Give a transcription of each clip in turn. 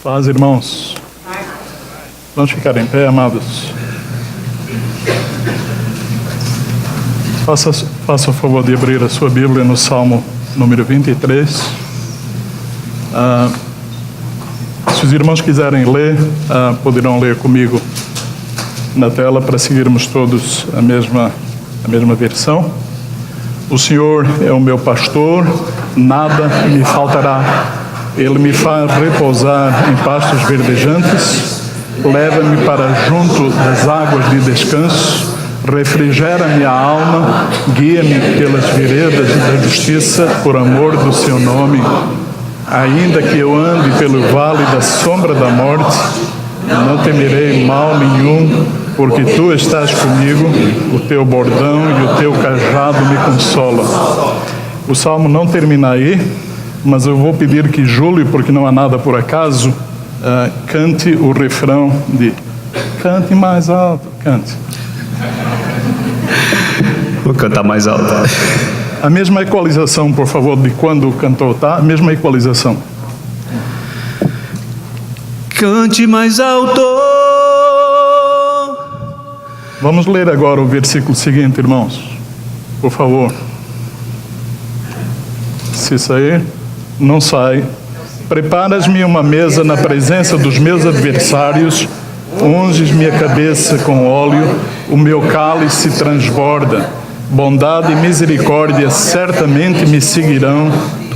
Paz, irmãos. Vamos ficar em pé, amados. Faça o favor de abrir a sua Bíblia no Salmo número 23. Se os irmãos quiserem ler, poderão ler comigo na tela para seguirmos todos a mesma versão. O Senhor é o meu pastor, nada me faltará. Ele me faz repousar em pastos verdejantes, leva-me para junto das águas de descanso, refrigera minha alma, guia-me pelas veredas da justiça, por amor do seu nome. Ainda que eu ande pelo vale da sombra da morte, não temerei mal nenhum, porque tu estás comigo, o teu bordão e o teu cajado me consolam. O salmo não termina aí, mas eu vou pedir que Júlio, porque não há nada por acaso, cante o refrão de... Cante mais alto, cante. Vou cantar mais alto. A mesma equalização, por favor, de quando o cantor está, a mesma equalização. Cante mais alto. Vamos ler agora o versículo seguinte, irmãos. Por favor. Se sair, não sai. Preparas-me uma mesa na presença dos meus adversários, unges minha cabeça com óleo, o meu cálice transborda. Bondade e misericórdia certamente me seguirão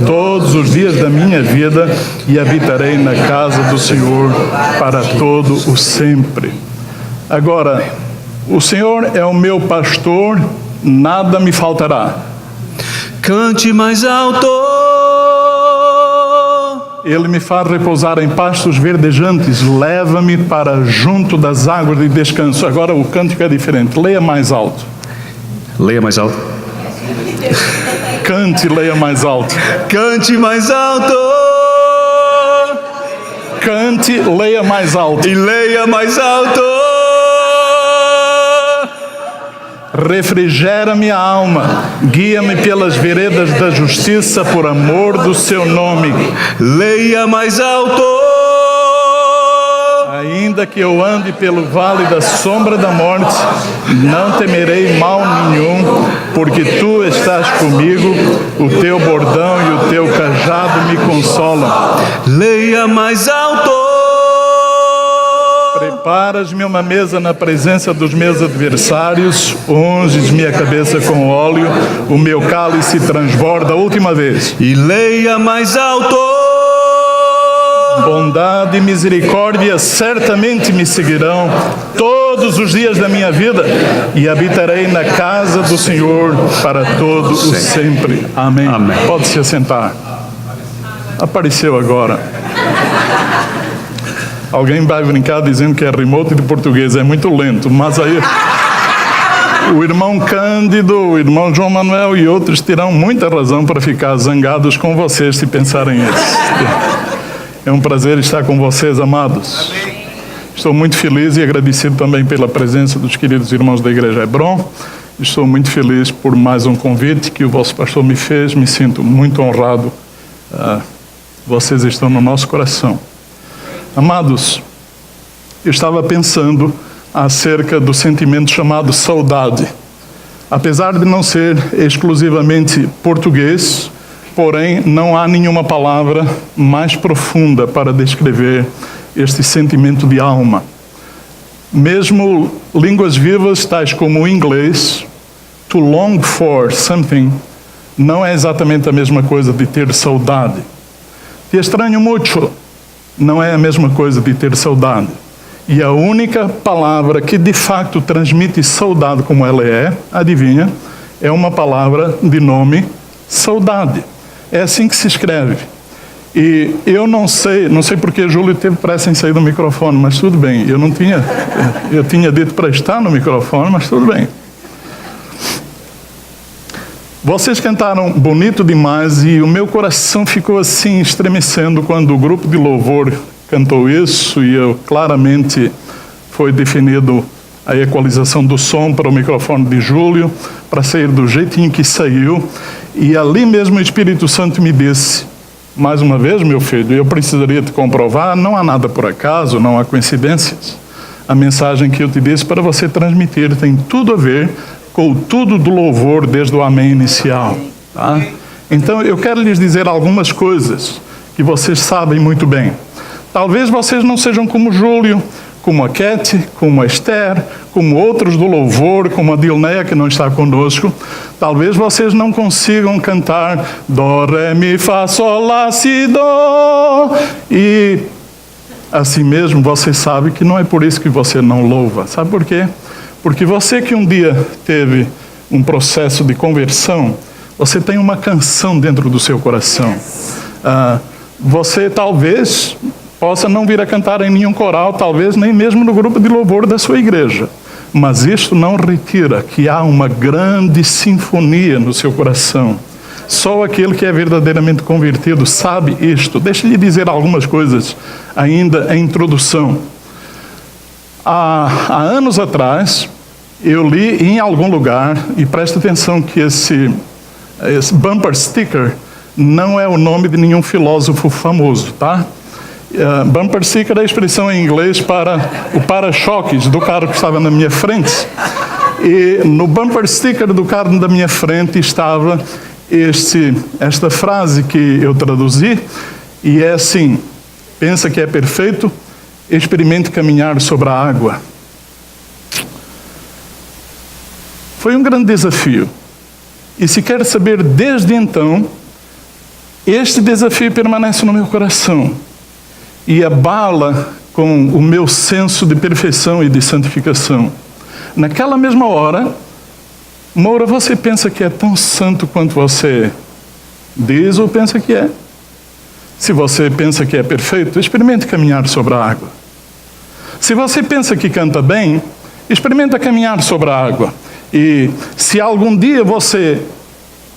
todos os dias da minha vida e habitarei na casa do Senhor para todo o sempre. Agora, o Senhor é o meu pastor, nada me faltará. Cante mais alto. Ele me faz repousar em pastos verdejantes, leva-me para junto das águas de descanso. Agora o cântico é diferente, leia mais alto. Leia mais alto. Cante e leia mais alto. Cante mais alto. Cante, leia mais alto. E leia mais alto. Refrigera minha alma, guia-me pelas veredas da justiça, por amor do seu nome. Leia mais alto. Ainda que eu ande pelo vale da sombra da morte, não temerei mal nenhum, porque tu estás comigo, o teu bordão e o teu cajado me consolam. Leia mais alto. Preparas-me uma mesa na presença dos meus adversários, unges minha cabeça com óleo, o meu cálice transborda. Última vez. E leia mais alto. Bondade e misericórdia certamente me seguirão todos os dias da minha vida e habitarei na casa do Senhor para todo o sempre. Amém. Amém. Pode se assentar. Apareceu agora. Alguém vai brincar dizendo que é remote de português, é muito lento, mas aí o irmão Cândido, o irmão João Manuel e outros terão muita razão para ficar zangados com vocês se pensarem isso. É um prazer estar com vocês, amados. Estou muito feliz e agradecido também pela presença dos queridos irmãos da Igreja Hebron. Estou muito feliz por mais um convite que o vosso pastor me fez. Me sinto muito honrado. Vocês estão no nosso coração. Amados, eu estava pensando acerca do sentimento chamado saudade. Apesar de não ser exclusivamente português, porém, não há nenhuma palavra mais profunda para descrever este sentimento de alma. Mesmo línguas vivas, tais como o inglês, to long for something, não é exatamente a mesma coisa de ter saudade. Te estranho muito, não é a mesma coisa de ter saudade. E a única palavra que de facto transmite saudade como ela é, adivinha, é uma palavra de nome saudade. É assim que se escreve. E eu não sei porque Júlio teve pressa em sair do microfone, mas tudo bem. Eu tinha dito para estar no microfone, mas tudo bem. Vocês cantaram bonito demais e o meu coração ficou assim estremecendo quando o grupo de louvor cantou isso e eu claramente foi definido a equalização do som para o microfone de Júlio, para sair do jeitinho que saiu. E ali mesmo o Espírito Santo me disse: Mais uma vez, meu filho, eu precisaria te comprovar, não há nada por acaso, não há coincidências. A mensagem que eu te disse para você transmitir tem tudo a ver com o tudo do louvor desde o amém inicial. Tá? Então, eu quero lhes dizer algumas coisas que vocês sabem muito bem. Talvez vocês não sejam como Júlio, como a Kete, como a Esther, como outros do louvor, como a Dilneia, que não está conosco. Talvez vocês não consigam cantar Dó, Ré, Mi, Fá, Sol, Lá, Si, Dó. E assim mesmo você sabe que não é por isso que você não louva. Sabe por quê? Porque você que um dia teve um processo de conversão, você tem uma canção dentro do seu coração. Você talvez possa não vir a cantar em nenhum coral, talvez nem mesmo no grupo de louvor da sua igreja. Mas isto não retira que há uma grande sinfonia no seu coração. Só aquele que é verdadeiramente convertido sabe isto. Deixe-lhe dizer algumas coisas ainda em introdução. Há anos atrás, eu li em algum lugar, e preste atenção que esse bumper sticker não é o nome de nenhum filósofo famoso, tá? Bumper sticker é a expressão em inglês para o para-choques do carro que estava na minha frente. E no bumper sticker do carro da minha frente estava esta frase que eu traduzi, e é assim: pensa que é perfeito, experimente caminhar sobre a água. Foi um grande desafio. E se quer saber desde então, este desafio permanece no meu coração e abala com o meu senso de perfeição e de santificação. Naquela mesma hora, Moura, você pensa que é tão santo quanto você diz ou pensa que é? Se você pensa que é perfeito, experimente caminhar sobre a água. Se você pensa que canta bem, experimenta caminhar sobre a água. E se algum dia você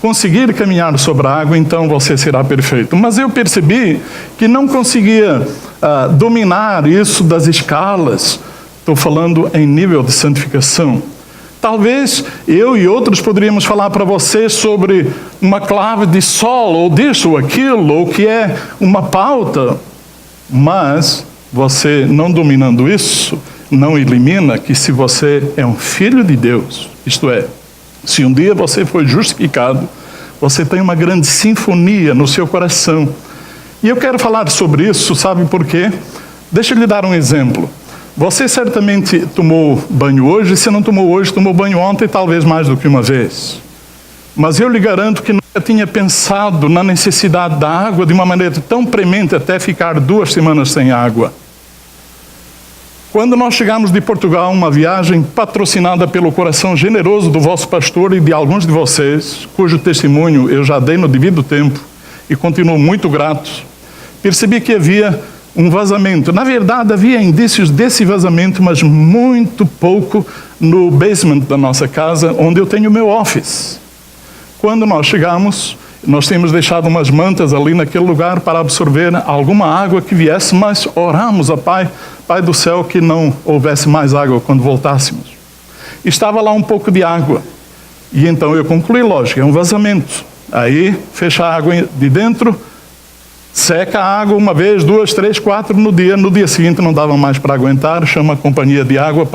conseguir caminhar sobre a água, então você será perfeito. Mas eu percebi que não conseguia dominar isso das escalas. Estou falando em nível de santificação. Talvez eu e outros poderíamos falar para você sobre uma clave de sol, ou disso ou aquilo, ou que é uma pauta. Mas você não dominando isso, não elimina que se você é um filho de Deus, isto é, se um dia você foi justificado, você tem uma grande sinfonia no seu coração. E eu quero falar sobre isso, sabe por quê? Deixa eu lhe dar um exemplo. Você certamente tomou banho hoje, se não tomou hoje, tomou banho ontem, talvez mais do que uma vez. Mas eu lhe garanto que nunca tinha pensado na necessidade da água de uma maneira tão premente até ficar 2 semanas sem água. Quando nós chegamos de Portugal, uma viagem patrocinada pelo coração generoso do vosso pastor e de alguns de vocês, cujo testemunho eu já dei no devido tempo e continuo muito grato, percebi que havia um vazamento. Na verdade, havia indícios desse vazamento, mas muito pouco no basement da nossa casa, onde eu tenho o meu office. Quando nós chegamos, nós tínhamos deixado umas mantas ali naquele lugar para absorver alguma água que viesse, mas oramos a Pai do céu, que não houvesse mais água quando voltássemos. Estava lá um pouco de água. E então eu concluí, lógico, é um vazamento. Aí, fecha a água de dentro, seca a água 1 vez, 2, 3, 4 no dia. No dia seguinte não dava mais para aguentar, chama a companhia de água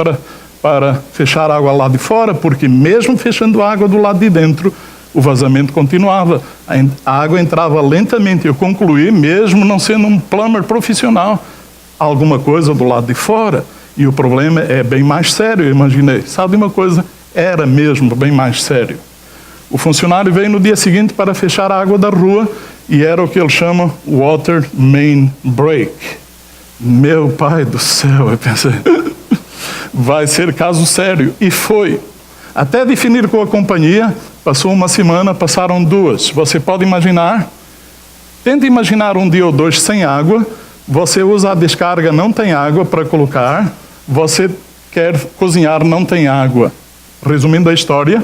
para fechar a água lá de fora, porque mesmo fechando a água do lado de dentro, o vazamento continuava. A água entrava lentamente. Eu concluí, mesmo não sendo um plumber profissional, alguma coisa do lado de fora. E o problema é bem mais sério, eu imaginei. Sabe uma coisa? Era mesmo bem mais sério. O funcionário veio no dia seguinte para fechar a água da rua e era o que ele chama water main break. Meu pai do céu, eu pensei, vai ser caso sério. E foi. Até definir com a companhia, passou 1 semana, passaram 2. Você pode imaginar? Tente imaginar 1 dia ou 2 sem água. Você usa a descarga, não tem água para colocar. Você quer cozinhar, não tem água. Resumindo a história,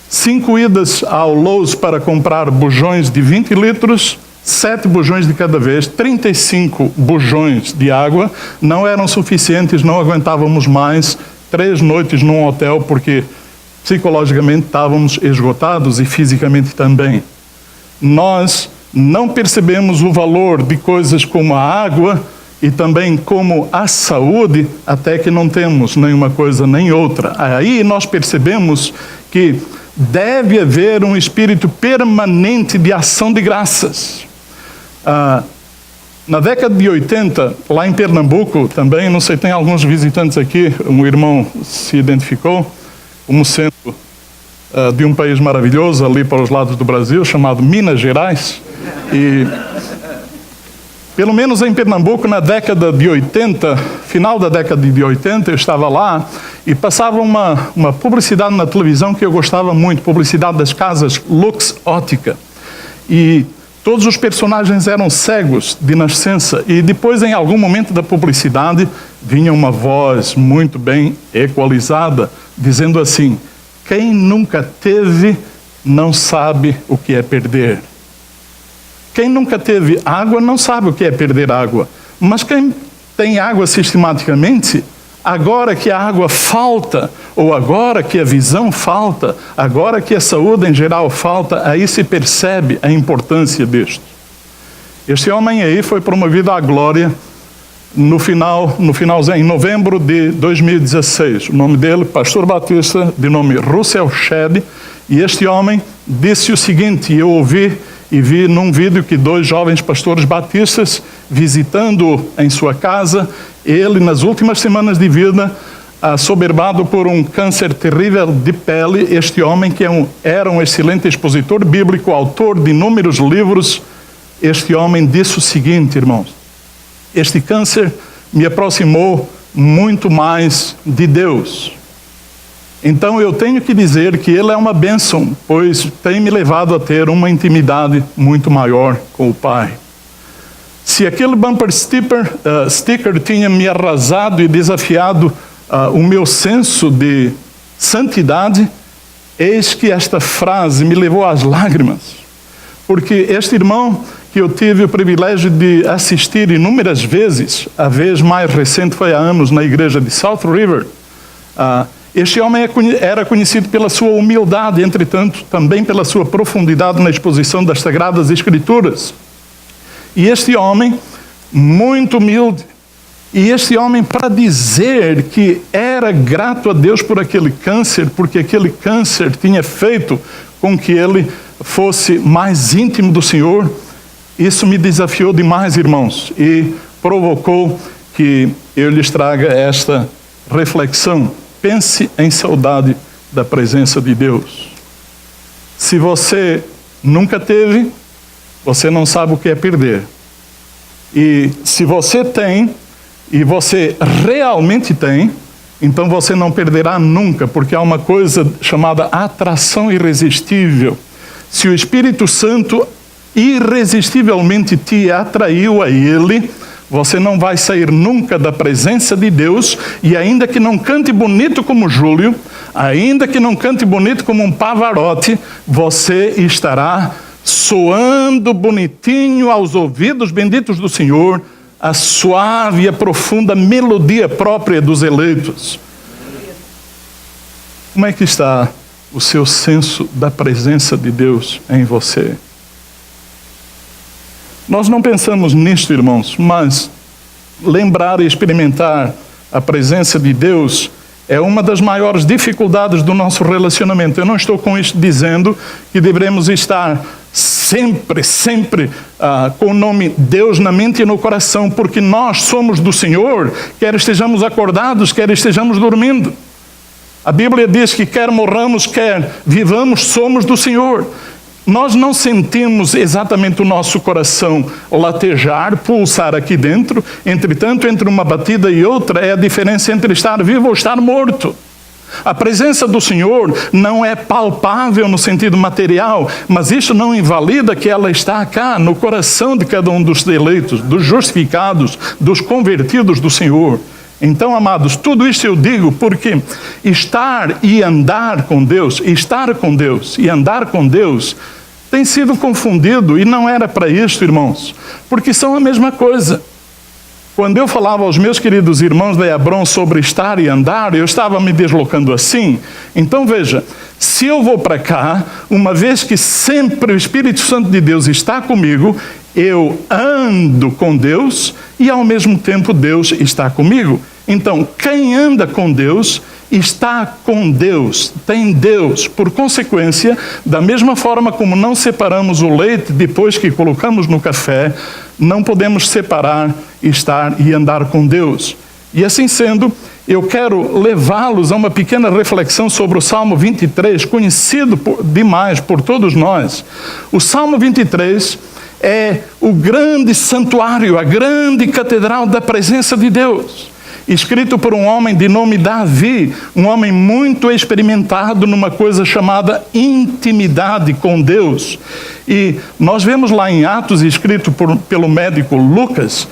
5 idas ao Lowe's para comprar bujões de 20 litros, 7 bujões de cada vez, 35 bujões de água, não eram suficientes, não aguentávamos mais, 3 noites num hotel, porque psicologicamente estávamos esgotados e fisicamente também. Nós não percebemos o valor de coisas como a água e também como a saúde, até que não temos nenhuma coisa nem outra. Aí nós percebemos que deve haver um espírito permanente de ação de graças. Na década de 80, lá em Pernambuco também, não sei, tem alguns visitantes aqui, um irmão se identificou como sendo de um país maravilhoso ali para os lados do Brasil, chamado Minas Gerais. E pelo menos em Pernambuco, na década de 80, final da década de 80, eu estava lá e passava uma publicidade na televisão que eu gostava muito, publicidade das casas Lux Ótica. E todos os personagens eram cegos de nascença e depois, em algum momento da publicidade, vinha uma voz muito bem equalizada, dizendo assim: quem nunca teve, não sabe o que é perder. Quem nunca teve água, não sabe o que é perder água. Mas quem tem água sistematicamente, agora que a água falta, ou agora que a visão falta, agora que a saúde em geral falta, aí se percebe a importância disto. Este homem aí foi promovido à glória em novembro de 2016. O nome dele, pastor batista, de nome Russell Shedd, e este homem disse o seguinte, eu ouvi e vi num vídeo que 2 jovens pastores batistas, visitando em sua casa, ele nas últimas semanas de vida, assoberbado por um câncer terrível de pele, este homem que era um excelente expositor bíblico, autor de inúmeros livros, este homem disse o seguinte, irmãos: este câncer me aproximou muito mais de Deus. Então eu tenho que dizer que ele é uma bênção, pois tem me levado a ter uma intimidade muito maior com o Pai. Se aquele bumper sticker tinha me arrasado e desafiado o meu senso de santidade, eis que esta frase me levou às lágrimas. Porque este irmão que eu tive o privilégio de assistir inúmeras vezes, a vez mais recente foi há anos na igreja de South River, este homem era conhecido pela sua humildade, entretanto, também pela sua profundidade na exposição das Sagradas Escrituras. E este homem, muito humilde, e este homem, para dizer que era grato a Deus por aquele câncer, porque aquele câncer tinha feito com que ele fosse mais íntimo do Senhor, isso me desafiou demais, irmãos, e provocou que eu lhes traga esta reflexão. Pense em saudade da presença de Deus. Se você nunca teve, você não sabe o que é perder. E se você tem, e você realmente tem, então você não perderá nunca, porque há uma coisa chamada atração irresistível. Se o Espírito Santo irresistivelmente te atraiu a Ele, você não vai sair nunca da presença de Deus, e ainda que não cante bonito como Júlio, ainda que não cante bonito como um Pavarotti, você estará soando bonitinho aos ouvidos benditos do Senhor, a suave e a profunda melodia própria dos eleitos. Como é que está o seu senso da presença de Deus em você? Nós não pensamos nisto, irmãos, mas lembrar e experimentar a presença de Deus é uma das maiores dificuldades do nosso relacionamento. Eu não estou com isto dizendo que devemos estar sempre com o nome Deus na mente e no coração, porque nós somos do Senhor, quer estejamos acordados, quer estejamos dormindo. A Bíblia diz que quer morramos, quer vivamos, somos do Senhor. Nós não sentimos exatamente o nosso coração latejar, pulsar aqui dentro. Entretanto, entre uma batida e outra é a diferença entre estar vivo ou estar morto. A presença do Senhor não é palpável no sentido material, mas isso não invalida que ela está cá, no coração de cada um dos eleitos, dos justificados, dos convertidos do Senhor. Então, amados, tudo isso eu digo porque estar e andar com Deus, estar com Deus e andar com Deus tem sido confundido, e não era para isso, irmãos, porque são a mesma coisa. Quando eu falava aos meus queridos irmãos da Hebron sobre estar e andar, eu estava me deslocando assim. Então veja, Se eu vou para cá, uma vez que sempre o Espírito Santo de Deus está comigo, eu ando com Deus e ao mesmo tempo Deus está comigo. Então, quem anda com Deus, está com Deus, tem Deus. Por consequência, da mesma forma como não separamos o leite depois que colocamos no café, não podemos separar, estar e andar com Deus. E assim sendo, eu quero levá-los a uma pequena reflexão sobre o Salmo 23, conhecido demais por todos nós. O Salmo 23 é o grande santuário, a grande catedral da presença de Deus. Escrito por um homem de nome Davi, um homem muito experimentado numa coisa chamada intimidade com Deus. E nós vemos lá em Atos, escrito pelo médico Lucas,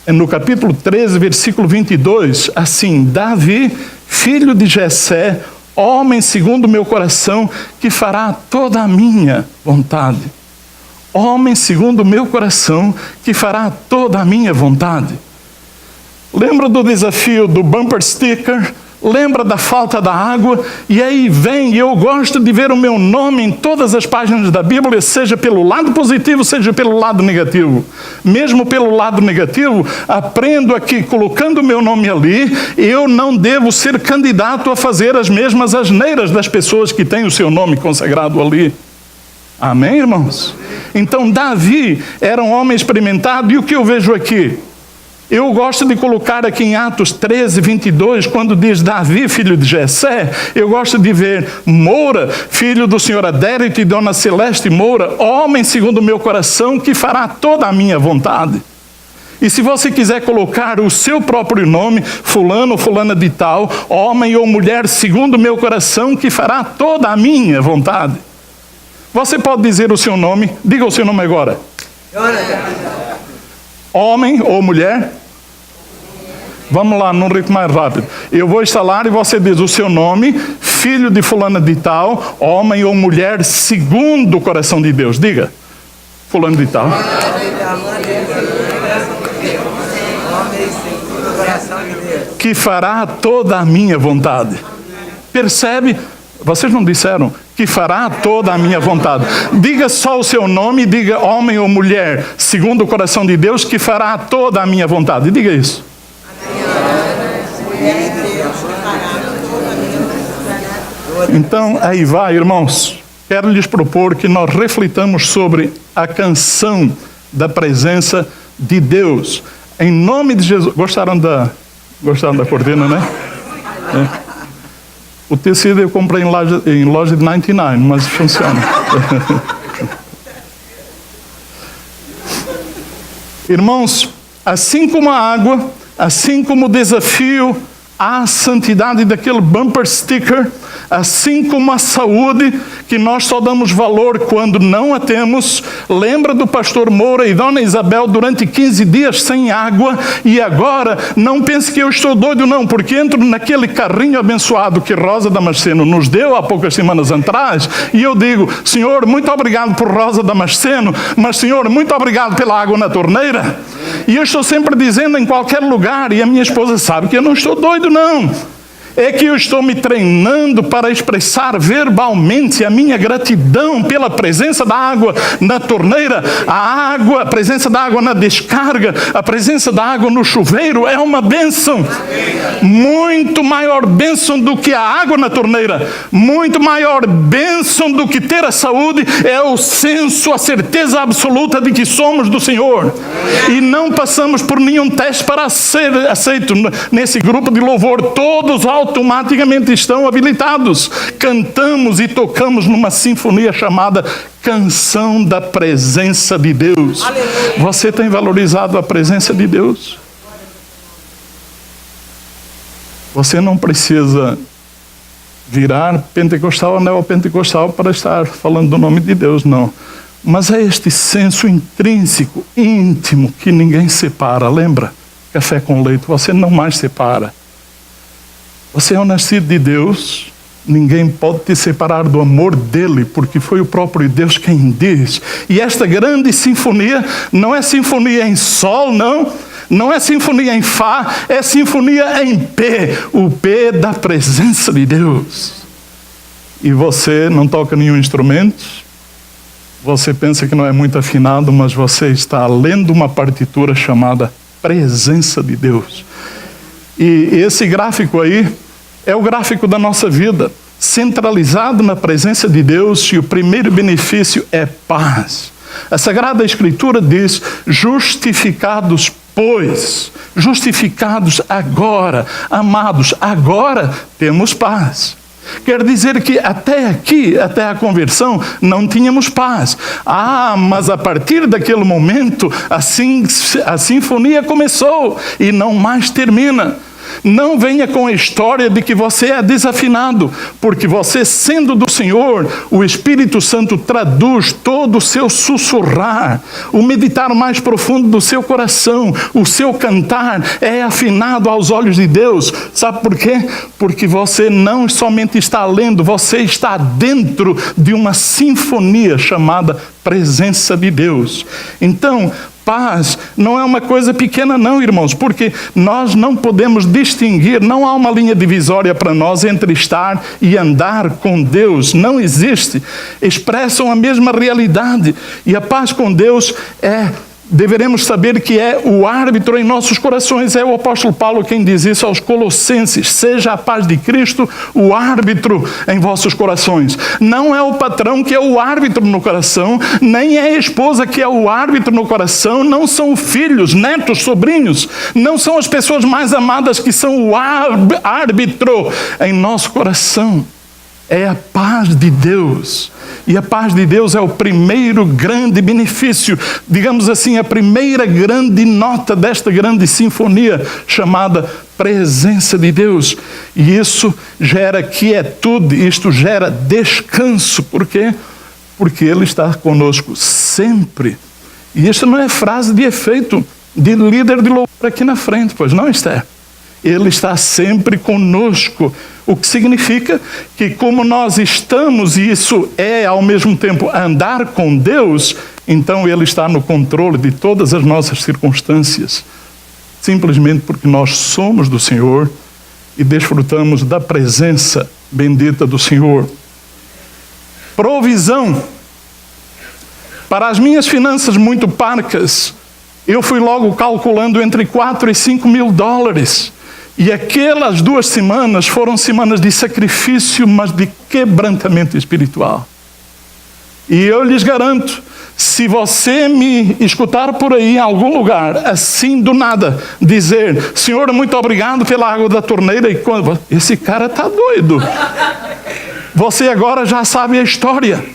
no capítulo 13, versículo 22, assim: Davi, filho de Jessé, homem segundo o meu coração, que fará toda a minha vontade. Homem segundo o meu coração, que fará toda a minha vontade. Lembra do desafio do bumper sticker? Lembra da falta da água? E aí vem, e eu gosto de ver o meu nome em todas as páginas da Bíblia, seja pelo lado positivo, seja pelo lado negativo. Mesmo pelo lado negativo, aprendo aqui, colocando o meu nome ali, eu não devo ser candidato a fazer as mesmas asneiras das pessoas que têm o seu nome consagrado ali. Amém, irmãos? Então, Davi era um homem experimentado, e o que eu vejo aqui? Eu gosto de colocar aqui em Atos 13, 22, quando diz Davi, filho de Jessé, eu gosto de ver Moura, filho do senhor Adérito e dona Celeste Moura, homem segundo o meu coração, que fará toda a minha vontade. E se você quiser colocar o seu próprio nome, fulano ou fulana de tal, homem ou mulher segundo o meu coração, que fará toda a minha vontade. Você pode dizer o seu nome, diga o seu nome agora. Homem ou mulher? Vamos lá, num ritmo mais rápido. Eu vou instalar e você diz o seu nome, filho de fulana de tal, homem ou mulher, segundo o coração de Deus. Diga, fulano de tal. Que fará toda a minha vontade. Percebe? Vocês não disseram que fará toda a minha vontade. Diga só o seu nome, diga homem ou mulher, segundo o coração de Deus, que fará toda a minha vontade. Diga isso. Então, aí vai, irmãos. Quero lhes propor que nós reflitamos sobre a canção da presença de Deus. Em nome de Jesus. Gostaram da cortina, né? É. O tecido eu comprei em loja de 99, mas funciona. Irmãos, assim como a água, assim como o desafio à santidade daquele bumper sticker, assim como a saúde, que nós só damos valor quando não a temos. Lembra do pastor Moura e dona Isabel durante 15 dias sem água, e agora não pense que eu estou doido não, porque entro naquele carrinho abençoado que Rosa Damasceno nos deu há poucas semanas atrás, e eu digo: Senhor, muito obrigado por Rosa Damasceno, mas Senhor, muito obrigado pela água na torneira. E eu estou sempre dizendo em qualquer lugar, e a minha esposa sabe que eu não estou doido não. É que eu estou me treinando para expressar verbalmente a minha gratidão pela presença da água na torneira, a presença da água na descarga, a presença da água no chuveiro é uma bênção. Muito maior bênção do que a água na torneira, muito maior bênção do que ter a saúde, é o senso, a certeza absoluta de que somos do Senhor. E não passamos por nenhum teste para ser aceito nesse grupo de louvor. Todos automaticamente estão habilitados. Cantamos e tocamos numa sinfonia chamada Canção da Presença de Deus. Aleluia. Você tem valorizado a presença de Deus? Você não precisa virar pentecostal ou neopentecostal para estar falando do nome de Deus, não. Mas é este senso intrínseco, íntimo, que ninguém separa. Lembra? Café com leite, você não mais separa. Você é um nascido de Deus, ninguém pode te separar do amor dele, porque foi o próprio Deus quem diz. E esta grande sinfonia não é sinfonia em sol, não é sinfonia em fá, é sinfonia em P, o P da presença de Deus. e você não toca nenhum instrumento, você pensa que não é muito afinado, mas você está lendo uma partitura chamada Presença de Deus. E esse gráfico aí é o gráfico da nossa vida, centralizado na presença de Deus, e o primeiro benefício é paz. A Sagrada Escritura diz: justificados, pois, justificados agora, amados, agora temos paz. Quer dizer que até aqui, até a conversão, não tínhamos paz. Mas a partir daquele momento, a sinfonia começou e não mais termina. Não venha com a história de que você é desafinado, porque você, sendo do Senhor, o Espírito Santo traduz todo o seu sussurrar, o meditar mais profundo do seu coração, o seu cantar é afinado aos olhos de Deus. Sabe por quê? Porque você não somente está lendo, você está dentro de uma sinfonia chamada Presença de Deus. Então, paz não é uma coisa pequena não, irmãos, porque nós não podemos distinguir, não há uma linha divisória para nós entre estar e andar com Deus, não existe. Expressam a mesma realidade, e a paz com Deus deveremos saber que é o árbitro em nossos corações. É o apóstolo Paulo quem diz isso aos Colossenses: seja a paz de Cristo o árbitro em vossos corações. Não é o patrão que é o árbitro no coração, nem é a esposa que é o árbitro no coração, não são filhos, netos, sobrinhos, não são as pessoas mais amadas que são o árbitro em nosso coração. É a paz de Deus. E a paz de Deus é o primeiro grande benefício, digamos assim, a primeira grande nota desta grande sinfonia chamada Presença de Deus. E isso gera quietude, isto gera descanso. Por quê? Porque Ele está conosco sempre. E isso não é frase de efeito de líder de louvor aqui na frente, pois não, Esther? Ele está sempre conosco, o que significa que, como nós estamos, e isso é ao mesmo tempo andar com Deus, então Ele está no controle de todas as nossas circunstâncias, simplesmente porque nós somos do Senhor e desfrutamos da presença bendita do Senhor. Provisão. Para as minhas finanças muito parcas, eu fui logo calculando entre 4 e 5 mil dólares. E aquelas 2 semanas foram semanas de sacrifício, mas de quebrantamento espiritual. E eu lhes garanto, se você me escutar por aí em algum lugar, assim do nada, dizer: Senhor, muito obrigado pela água da torneira, e quando esse cara está doido. Você agora já sabe a história.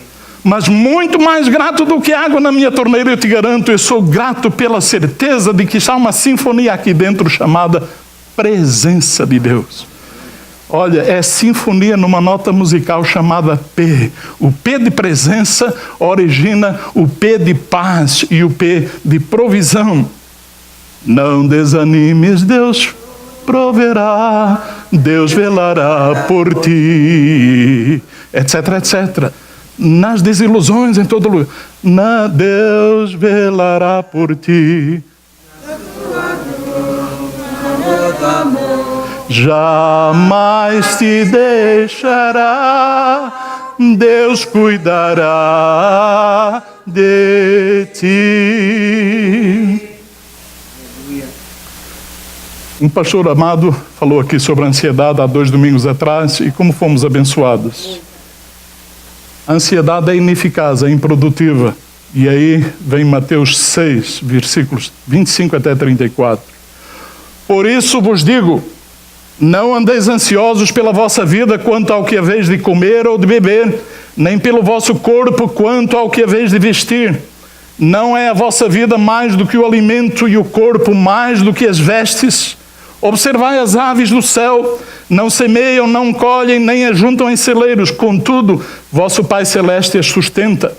Mas muito mais grato do que água na minha torneira, eu te garanto, eu sou grato pela certeza de que está uma sinfonia aqui dentro chamada Presença de Deus. Olha, é sinfonia numa nota musical chamada P. O P de presença origina o P de paz e o P de provisão. Não desanimes, Deus proverá, Deus velará por ti, etc, etc. Nas desilusões, em todo lugar. Deus velará por ti. Jamais te deixará, Deus cuidará de ti. Um pastor amado falou aqui sobre a ansiedade há 2 domingos atrás e como fomos abençoados. A ansiedade é ineficaz, é improdutiva. E aí vem Mateus 6, versículos 25 até 34. Por isso vos digo, não andeis ansiosos pela vossa vida quanto ao que haveis de comer ou de beber, nem pelo vosso corpo quanto ao que haveis de vestir. Não é a vossa vida mais do que o alimento e o corpo mais do que as vestes? Observai as aves do céu, não semeiam, não colhem, nem ajuntam em celeiros, contudo, vosso Pai Celeste as sustenta.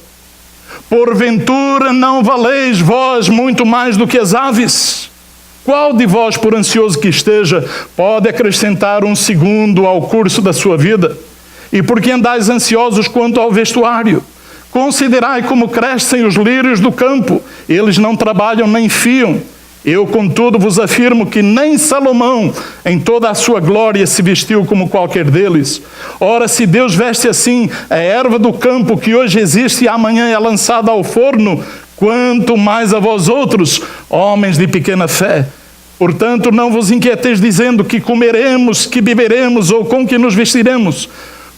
Porventura não valeis vós muito mais do que as aves? Qual de vós, por ansioso que esteja, pode acrescentar 1 segundo ao curso da sua vida? E por que andais ansiosos quanto ao vestuário? Considerai como crescem os lírios do campo, eles não trabalham nem fiam. Eu, contudo, vos afirmo que nem Salomão, em toda a sua glória, se vestiu como qualquer deles. Ora, se Deus veste assim a erva do campo, que hoje existe e amanhã é lançada ao forno, quanto mais a vós outros, homens de pequena fé. Portanto, não vos inquieteis dizendo que comeremos, que beberemos ou com que nos vestiremos,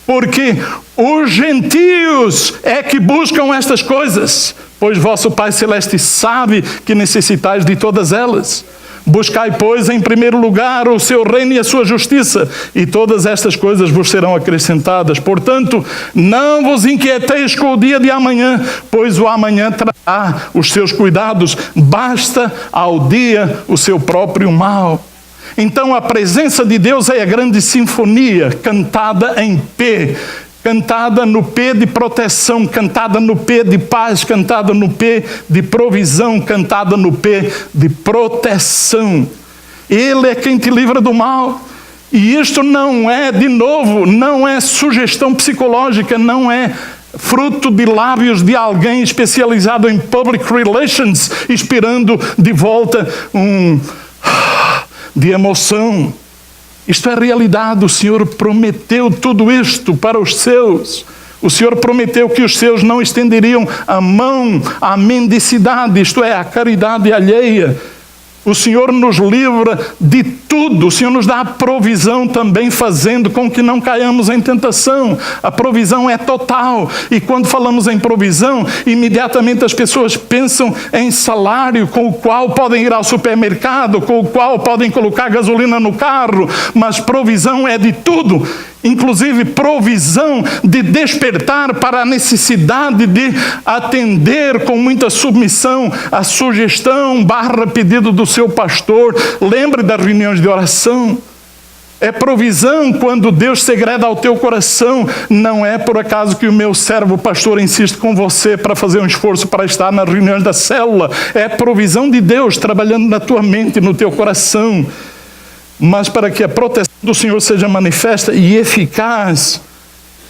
porque os gentios é que buscam estas coisas, pois vosso Pai Celeste sabe que necessitais de todas elas. Buscai, pois, em primeiro lugar o seu reino e a sua justiça, e todas estas coisas vos serão acrescentadas. Portanto, não vos inquieteis com o dia de amanhã, pois o amanhã trará os seus cuidados. Basta ao dia o seu próprio mal. Então, a presença de Deus é a grande sinfonia, cantada em P, cantada no P de proteção, cantada no P de paz, cantada no P de provisão, cantada no P de proteção. Ele é quem te livra do mal. E isto não é, de novo, não é sugestão psicológica, não é fruto de lábios de alguém especializado em public relations, esperando de volta de emoção. Isto é realidade. O Senhor prometeu tudo isto para os seus. O Senhor prometeu que os seus não estenderiam a mão à mendicidade, isto é, à caridade alheia. O Senhor nos livra de tudo. O Senhor nos dá a provisão também, fazendo com que não caiamos em tentação. A provisão é total. E quando falamos em provisão, imediatamente as pessoas pensam em salário, com o qual podem ir ao supermercado, com o qual podem colocar gasolina no carro. Mas provisão é de tudo. Inclusive provisão de despertar para a necessidade de atender com muita submissão a sugestão / pedido do seu pastor. Lembre das reuniões de oração. É provisão quando Deus segreda ao teu coração. Não é por acaso que o meu servo pastor insiste com você para fazer um esforço para estar nas reuniões da célula. É provisão de Deus trabalhando na tua mente, no teu coração. Mas para que a proteção do Senhor seja manifesta e eficaz,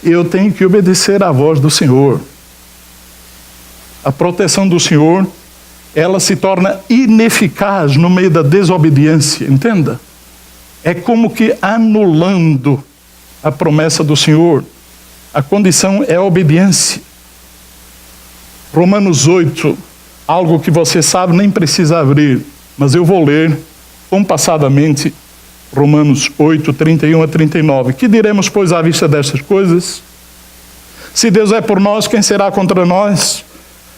eu tenho que obedecer à voz do Senhor. A proteção do Senhor, ela se torna ineficaz no meio da desobediência, entenda? É como que anulando a promessa do Senhor. A condição é a obediência. Romanos 8, algo que você sabe, nem precisa abrir, mas eu vou ler compassadamente. Romanos 8, 31 a 39. Que diremos, pois, à vista destas coisas? Se Deus é por nós, quem será contra nós?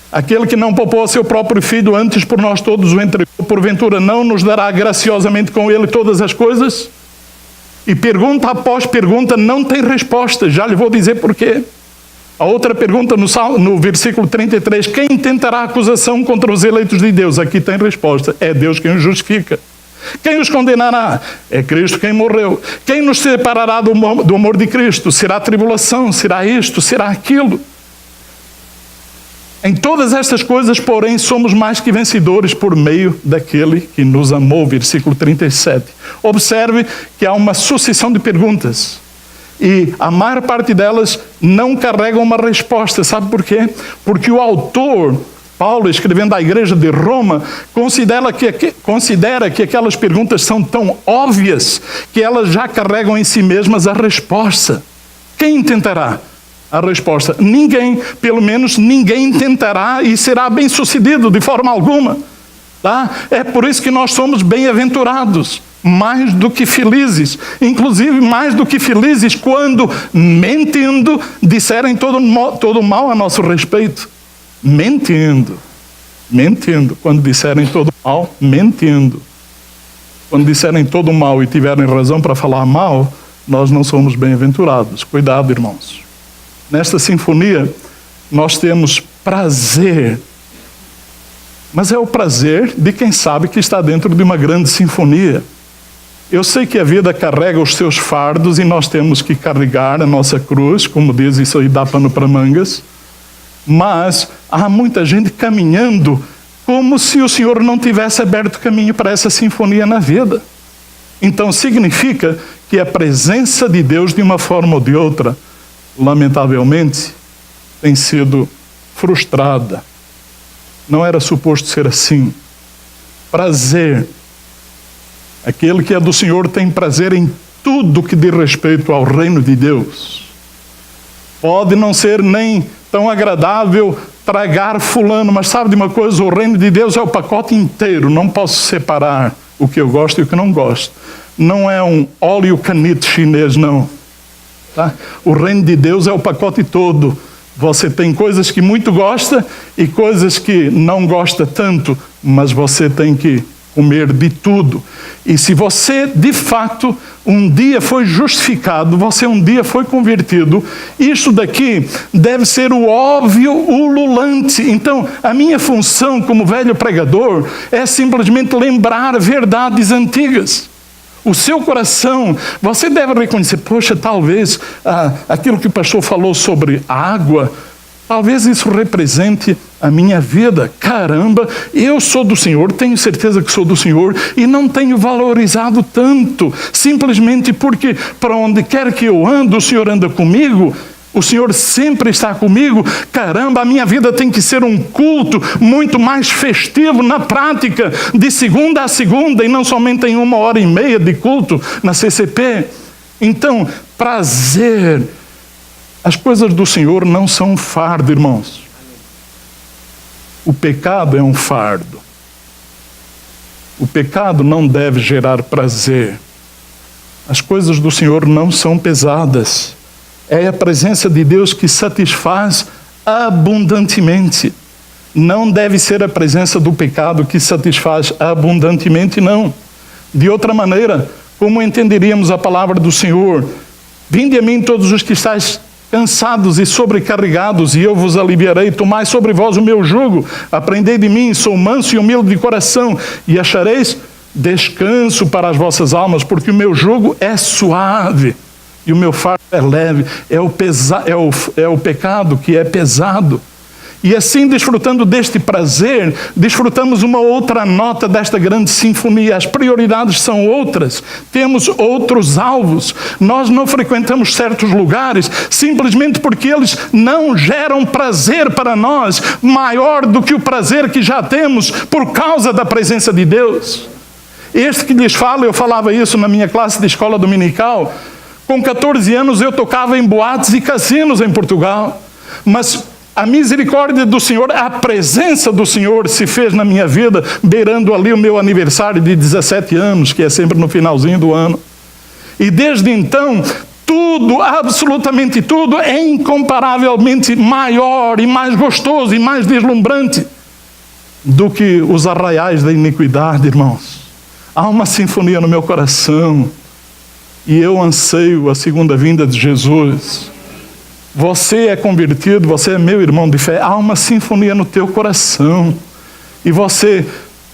Aquele que não poupou a seu próprio filho, antes por nós todos o entregou, porventura não nos dará graciosamente com ele todas as coisas? E pergunta após pergunta não tem resposta. Já lhe vou dizer porquê. A outra pergunta no versículo 33. Quem tentará acusação contra os eleitos de Deus? Aqui tem resposta. É Deus quem os justifica. Quem os condenará? É Cristo quem morreu. Quem nos separará do amor de Cristo? Será tribulação? Será isto? Será aquilo? Em todas estas coisas, porém, somos mais que vencedores por meio daquele que nos amou. Versículo 37. Observe que há uma sucessão de perguntas. E a maior parte delas não carregam uma resposta. Sabe por quê? Porque o autor, Paulo, escrevendo à igreja de Roma, considera que aquelas perguntas são tão óbvias que elas já carregam em si mesmas a resposta. Quem tentará? A resposta: ninguém, pelo menos ninguém tentará e será bem sucedido de forma alguma. Tá? É por isso que nós somos bem-aventurados, mais do que felizes, inclusive mais do que felizes quando, mentindo, disserem todo mal a nosso respeito. Mentindo, quando disserem todo mal, mentindo. Quando disserem todo mal e tiverem razão para falar mal, nós não somos bem-aventurados. Cuidado, irmãos. Nesta sinfonia, nós temos prazer, mas é o prazer de quem sabe que está dentro de uma grande sinfonia. Eu sei que a vida carrega os seus fardos e nós temos que carregar a nossa cruz, como diz, isso aí dá pano para mangas. Mas há muita gente caminhando como se o Senhor não tivesse aberto caminho para essa sinfonia na vida. Então significa que a presença de Deus, de uma forma ou de outra, lamentavelmente, tem sido frustrada. Não era suposto ser assim. prazer. Aquele que é do Senhor tem prazer em tudo que diz respeito ao reino de Deus. Pode não ser nem tão agradável tragar fulano, mas sabe de uma coisa? O reino de Deus é o pacote inteiro. Não posso separar o que eu gosto e o que não gosto. Não é um all you can eat chinês, não. Tá? O reino de Deus é o pacote todo. Você tem coisas que muito gosta e coisas que não gosta tanto, mas você tem que comer de tudo. E se você, de fato, um dia foi justificado, você um dia foi convertido, isso daqui deve ser o óbvio ululante. Então, a minha função como velho pregador é simplesmente lembrar verdades antigas. O seu coração, você deve reconhecer, poxa, talvez aquilo que o pastor falou sobre água, talvez isso represente a minha vida. Caramba, eu sou do Senhor, tenho certeza que sou do Senhor e não tenho valorizado tanto, simplesmente porque para onde quer que eu ando, o Senhor anda comigo, o Senhor sempre está comigo. Caramba, a minha vida tem que ser um culto muito mais festivo na prática, de segunda a segunda e não somente em 1h30 de culto na CCP. Então, prazer. As coisas do Senhor não são um fardo, irmãos. O pecado é um fardo. O pecado não deve gerar prazer. As coisas do Senhor não são pesadas. É a presença de Deus que satisfaz abundantemente. Não deve ser a presença do pecado que satisfaz abundantemente, não. De outra maneira, como entenderíamos a palavra do Senhor? Vinde a mim todos os que estáis cansados e sobrecarregados, e eu vos aliviarei. Tomai sobre vós o meu jugo, aprendei de mim, sou manso e humilde de coração, e achareis descanso para as vossas almas, porque o meu jugo é suave, e o meu fardo é leve. É o pecado que é pesado. E assim, desfrutando deste prazer, desfrutamos uma outra nota desta grande sinfonia. As prioridades são outras. Temos outros alvos. Nós não frequentamos certos lugares simplesmente porque eles não geram prazer para nós maior do que o prazer que já temos por causa da presença de Deus. Este que lhes fala, eu falava isso na minha classe de escola dominical. Com 14 anos eu tocava em boates e cassinos em Portugal. Mas a misericórdia do Senhor, a presença do Senhor se fez na minha vida, beirando ali o meu aniversário de 17 anos, que é sempre no finalzinho do ano. E desde então, tudo, absolutamente tudo, é incomparavelmente maior e mais gostoso e mais deslumbrante do que os arraiais da iniquidade, irmãos. Há uma sinfonia no meu coração e eu anseio a segunda vinda de Jesus. Você é convertido, você é meu irmão de fé. Há uma sinfonia no teu coração. E você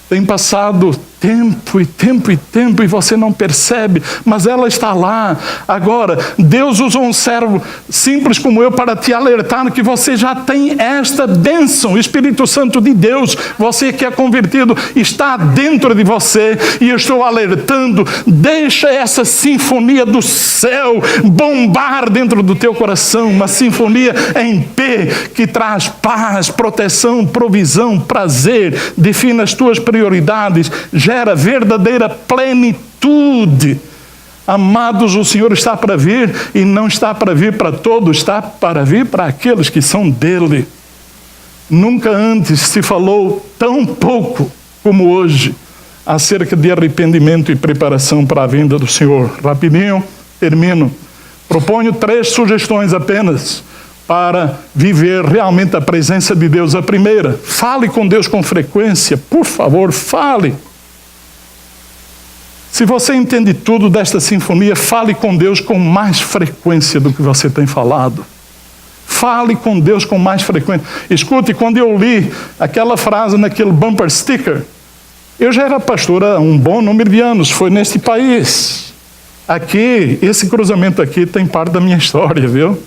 tem passado tempo e você não percebe, mas ela está lá. Agora, Deus usou um servo simples como eu para te alertar que você já tem esta bênção. O Espírito Santo de Deus, você que é convertido, está dentro de você. E eu estou alertando, deixa essa sinfonia do céu bombar dentro do teu coração. Uma sinfonia em P que traz paz, proteção, provisão, prazer. Defina as tuas prioridades, gera verdadeira plenitude. Amados, o Senhor está para vir e não está para vir para todos, está para vir para aqueles que são dele. Nunca antes se falou tão pouco como hoje acerca de arrependimento e preparação para a vinda do Senhor. Rapidinho, termino. Proponho 3 sugestões apenas para viver realmente a presença de Deus. A primeira, fale com Deus com frequência. Por favor, fale. Se você entende tudo desta sinfonia, fale com Deus com mais frequência do que você tem falado. Fale com Deus com mais frequência. Escute, quando eu li aquela frase naquele bumper sticker, eu já era pastor há um bom número de anos, foi neste país. Aqui, esse cruzamento aqui tem parte da minha história, viu?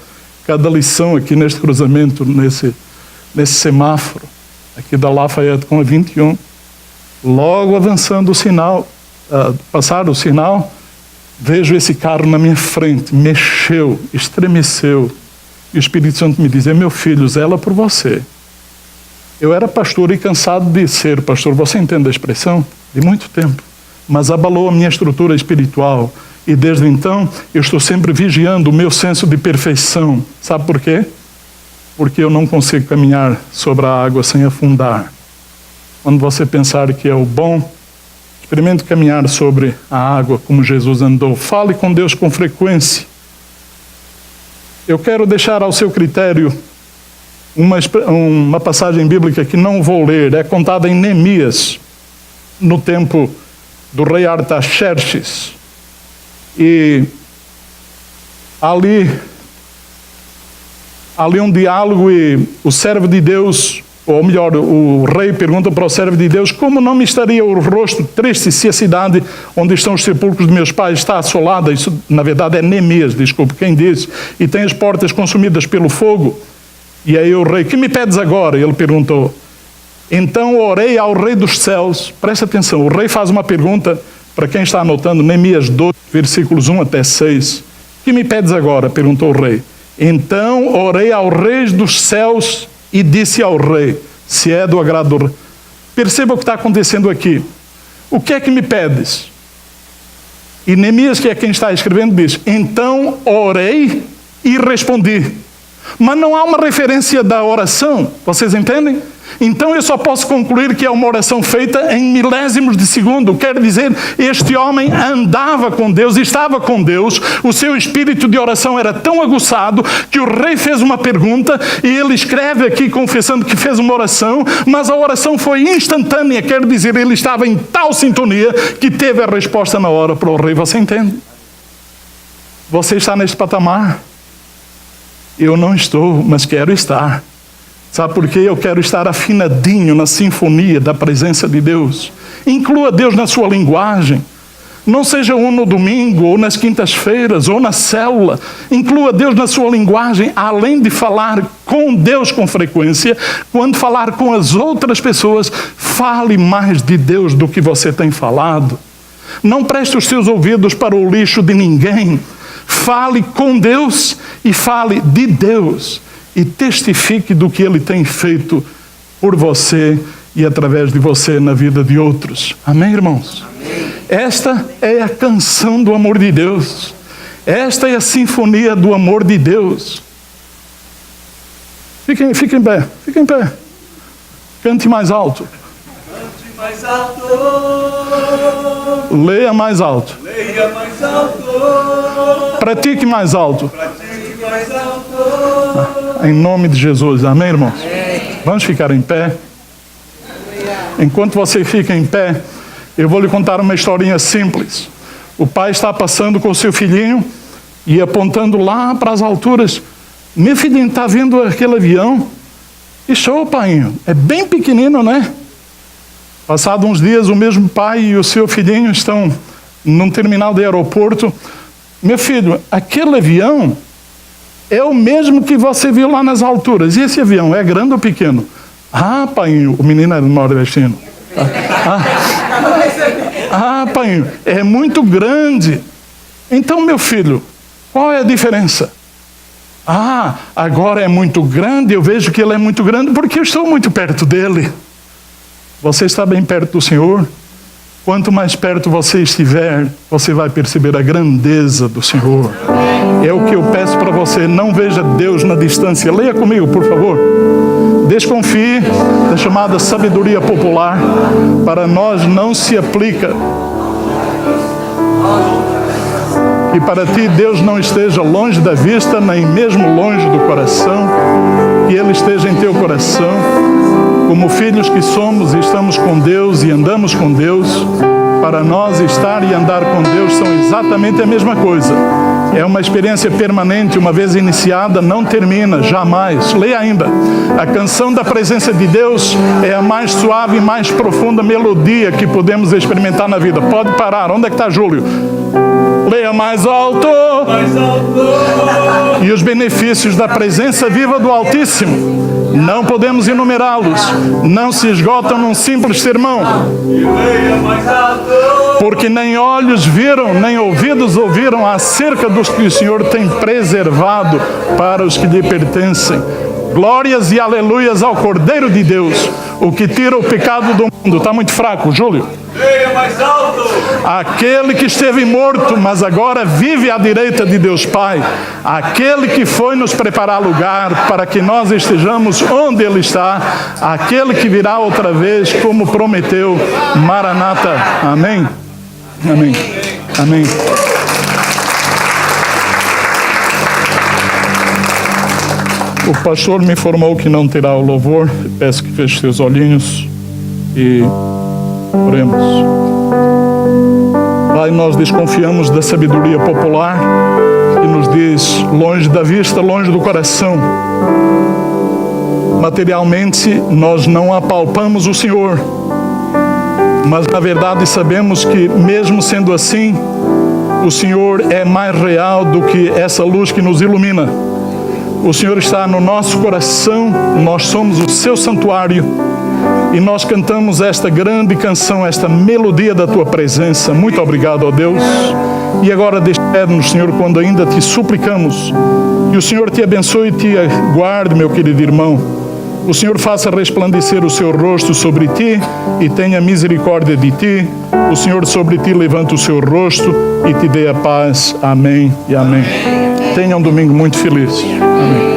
Cada lição aqui neste cruzamento, nesse semáforo, aqui da Lafayette com a 21. Logo avançando o sinal, passar o sinal, vejo esse carro na minha frente, mexeu, estremeceu. E o Espírito Santo me diz, meu filho, zela por você. Eu era pastor e cansado de ser pastor. Você entende a expressão? de muito tempo, mas abalou a minha estrutura espiritual. E desde então, eu estou sempre vigiando o meu senso de perfeição. Sabe por quê? Porque eu não consigo caminhar sobre a água sem afundar. Quando você pensar que é o bom, experimente caminhar sobre a água como Jesus andou. Fale com Deus com frequência. Eu quero deixar ao seu critério uma passagem bíblica que não vou ler. É contada em Neemias, no tempo do rei Artaxerxes. E ali um diálogo, e o servo de Deus, ou melhor, o rei pergunta para o servo de Deus: como não me estaria o rosto triste se a cidade onde estão os sepulcros de meus pais está assolada? Isso, na verdade, é Neemias, desculpe quem disse. E tem as portas consumidas pelo fogo. E aí o rei: que me pedes agora? E ele perguntou. Então orei ao rei dos céus. Presta atenção, o rei faz uma pergunta, para quem está anotando, Neemias 12, versículos 1 até 6. Que me pedes agora? Perguntou o rei. Então orei ao rei dos céus e disse ao rei, se é do agrado do rei. Perceba o que está acontecendo aqui. O que é que me pedes? E Neemias, que é quem está escrevendo, diz: então orei e respondi. Mas não há uma referência da oração, vocês entendem? Então eu só posso concluir que é uma oração feita em milésimos de segundo. Quer dizer, este homem andava com Deus, estava com Deus, o seu espírito de oração era tão aguçado que o rei fez uma pergunta e ele escreve aqui confessando que fez uma oração, mas a oração foi instantânea. Quer dizer, ele estava em tal sintonia que teve a resposta na hora para o rei. Você entende? Você está neste patamar? Eu não estou, mas quero estar. Sabe por quê? Eu quero estar afinadinho na sinfonia da presença de Deus. Inclua Deus na sua linguagem. Não seja um no domingo, ou nas quintas-feiras, ou na célula. Inclua Deus na sua linguagem, além de falar com Deus com frequência. Quando falar com as outras pessoas, fale mais de Deus do que você tem falado. Não preste os seus ouvidos para o lixo de ninguém. Fale com Deus e fale de Deus. E testifique do que Ele tem feito por você e através de você na vida de outros. Amém, irmãos? Amém. Esta é a canção do amor de Deus. Esta é a sinfonia do amor de Deus. Fiquem em pé, fiquem em pé. Cante mais alto. Cante mais alto. Leia mais alto. Leia mais alto. Pratique mais alto. Pratique mais alto. Em nome de Jesus, amém, irmãos? Vamos ficar em pé. Enquanto você fica em pé, eu vou lhe contar uma historinha simples. O pai está passando com o seu filhinho e apontando lá para as alturas. Meu filhinho, está vendo aquele avião? Que show, pai. É bem pequenino, né? Passados uns dias, o mesmo pai e o seu filhinho estão num terminal de aeroporto. Meu filho, aquele avião é o mesmo que você viu lá nas alturas. E esse avião é grande ou pequeno? Ah, pai, o menino é do nordestino. Pai, é muito grande. Então, meu filho, qual é a diferença? Agora é muito grande, eu vejo que ele é muito grande porque eu estou muito perto dele. Você está bem perto do Senhor? Quanto mais perto você estiver, você vai perceber a grandeza do Senhor. É o que eu peço para você, não veja Deus na distância. Leia comigo, por favor. Desconfie da chamada sabedoria popular. Para nós não se aplica. E para ti Deus não esteja longe da vista, nem mesmo longe do coração. Que Ele esteja em teu coração. Como filhos que somos e estamos com Deus e andamos com Deus, para nós estar e andar com Deus são exatamente a mesma coisa. É uma experiência permanente, uma vez iniciada, não termina, jamais. Leia ainda. A canção da presença de Deus é a mais suave e mais profunda melodia que podemos experimentar na vida. Pode parar. Onde é que está Júlio? Leia mais alto. Mais alto. E os benefícios da presença viva do Altíssimo não podemos enumerá-los, não se esgotam num simples sermão. Leia mais alto. Porque nem olhos viram, nem ouvidos ouviram acerca dos que o Senhor tem preservado para os que lhe pertencem. Glórias e aleluias ao Cordeiro de Deus, o que tira o pecado do mundo. Está muito fraco, Júlio. Leia mais alto. Aquele que esteve morto, mas agora vive à direita de Deus Pai. Aquele que foi nos preparar lugar para que nós estejamos onde Ele está. Aquele que virá outra vez, como prometeu. Maranata. Amém. Amém. Amém. O pastor me informou que não terá o louvor. Peço que feche seus olhinhos e oremos. Pai, nós desconfiamos da sabedoria popular que nos diz longe da vista, longe do coração. Materialmente, nós não apalpamos o Senhor, mas na verdade sabemos que, mesmo sendo assim, o Senhor é mais real do que essa luz que nos ilumina. O Senhor está no nosso coração, nós somos o seu santuário e nós cantamos esta grande canção, esta melodia da tua presença. Muito obrigado, ó Deus. E agora despede-nos, Senhor, quando ainda te suplicamos. Que o Senhor te abençoe e te guarde, meu querido irmão. O Senhor faça resplandecer o seu rosto sobre ti e tenha misericórdia de ti. O Senhor sobre ti levanta o seu rosto e te dê a paz. Amém e amém. Tenha um domingo muito feliz. Amém.